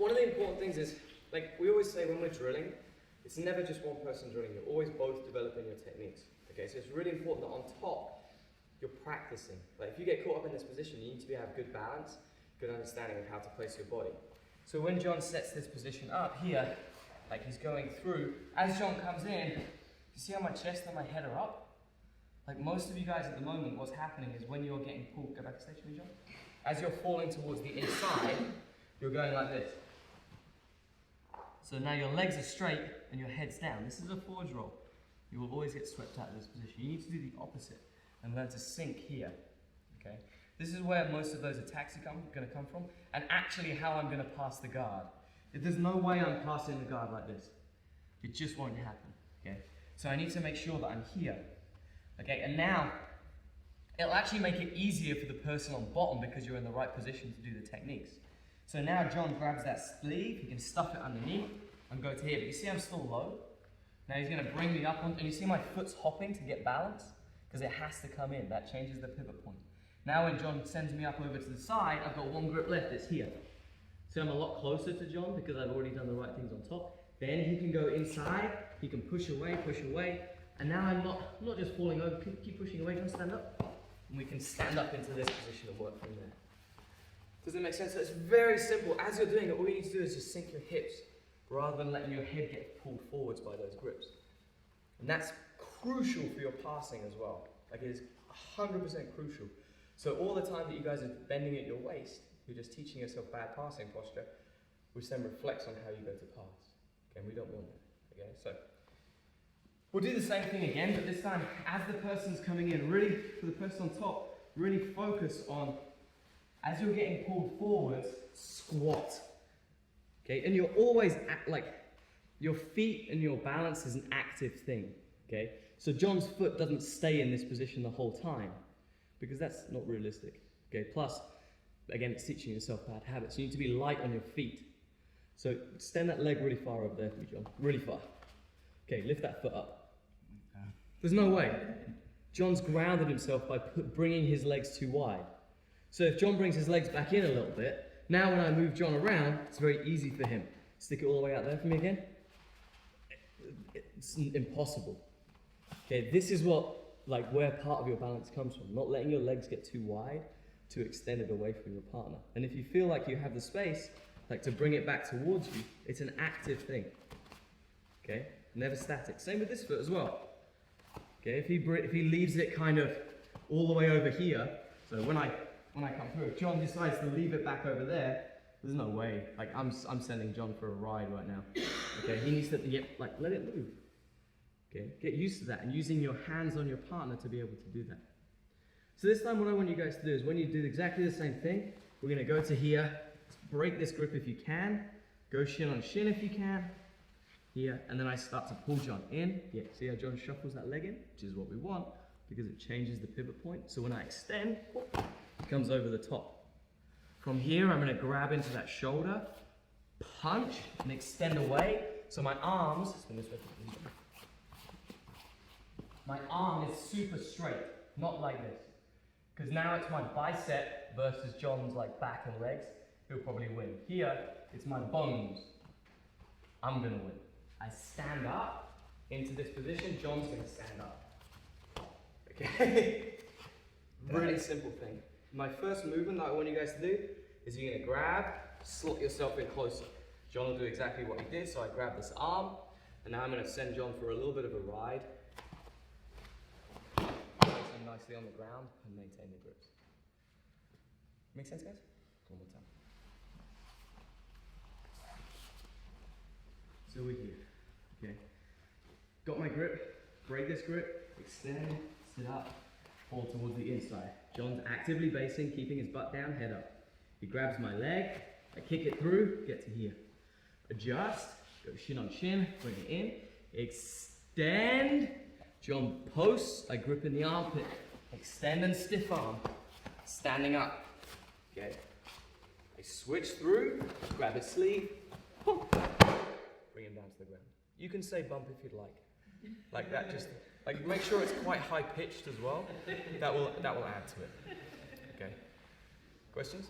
one of the important things is, like we always say when we're drilling, it's never just one person drilling, you're always both developing your techniques. Okay, so it's really important that on top, you're practicing. Like if you get caught up in this position, you need to have good balance, good understanding of how to place your body. So when John sets this position up here, like he's going through, as John comes in, you see how my chest and my head are up? Like most of you guys at the moment, what's happening is when you're getting pulled, go back to stage, John. As you're falling towards the inside, you're going like this. So now your legs are straight and your head's down. This is a forward roll. You will always get swept out of this position. You need to do the opposite and learn to sink here. Okay? This is where most of those attacks are going to come from, and actually how I'm going to pass the guard. There's no way I'm passing the guard like this. It just won't happen. Okay? So I need to make sure that I'm here. Okay? And now it'll actually make it easier for the person on bottom because you're in the right position to do the techniques. So now John grabs that sleeve, he can stuff it underneath and go to here. But you see I'm still low? Now he's going to bring me up on, and you see my foot's hopping to get balance? Because it has to come in. That changes the pivot point. Now when John sends me up over to the side, I've got one grip left, it's here. So I'm a lot closer to John because I've already done the right things on top. Then he can go inside, he can push away, and now I'm not just falling over, keep pushing away, John, stand up. And we can stand up into this position and work from there. Does that make sense? So it's very simple. As you're doing it, all you need to do is just sink your hips rather than letting your head get pulled forwards by those grips. And that's crucial for your passing as well. Like it is 100% crucial. So all the time that you guys are bending at your waist, you're just teaching yourself bad passing posture, which then reflects on how you go to pass. Okay, we don't want that. Okay, so we'll do the same thing again, but this time as the person's coming in, really, for the person on top, really focus on, as you're getting pulled forwards, squat. Okay, and you're always your feet and your balance is an active thing. Okay, so John's foot doesn't stay in this position the whole time because that's not realistic. Okay, plus, again, it's teaching yourself bad habits. You need to be light on your feet. So extend that leg really far over there for me, John. Really far. Okay, lift that foot up. There's no way. John's grounded himself by bringing his legs too wide. So if John brings his legs back in a little bit, now when I move John around, it's very easy for him. Stick it all the way out there for me again. It's impossible. Okay, this is where part of your balance comes from. Not letting your legs get too wide, too extended away from your partner. And if you feel like you have the space, like to bring it back towards you, it's an active thing. Okay, never static. Same with this foot as well. Okay, if he leaves it kind of all the way over here, so when I come through, if John decides to leave it back over there, there's no way. Like I'm sending John for a ride right now. Okay, he needs to let it move. Okay, get used to that and using your hands on your partner to be able to do that. So this time what I want you guys to do is when you do exactly the same thing, we're going to go to here, break this grip if you can, go shin on shin if you can, here, and then I start to pull John in. Yeah, see how John shuffles that leg in, which is what we want because it changes the pivot point. So when I extend, it comes over the top. From here, I'm going to grab into that shoulder, punch, and extend away. So my arms, my arm is super straight, not like this. Because now it's my bicep versus John's back and legs. He'll probably win. Here, it's my bones. I'm going to win. I stand up into this position. John's going to stand up. Okay? Really simple thing. My first movement that I want you guys to do is you're going to grab, slot yourself in closer. John will do exactly what he did. So I grab this arm, and now I'm going to send John for a little bit of a ride. Place him nicely on the ground and maintain the grips. Make sense, guys? One more time. So we're here. Okay. Got my grip, break this grip, extend, sit up, fall towards the inside. John's actively basing, keeping his butt down, head up. He grabs my leg, I kick it through, get to here. Adjust, go shin on shin, bring it in, extend. John posts, I grip in the armpit, extend and stiff arm, standing up. Okay. I switch through, grab his sleeve, bring him down to the ground. You can say bump if you'd like. Like that, just make sure it's quite high pitched as well. That will add to it. Okay. Questions?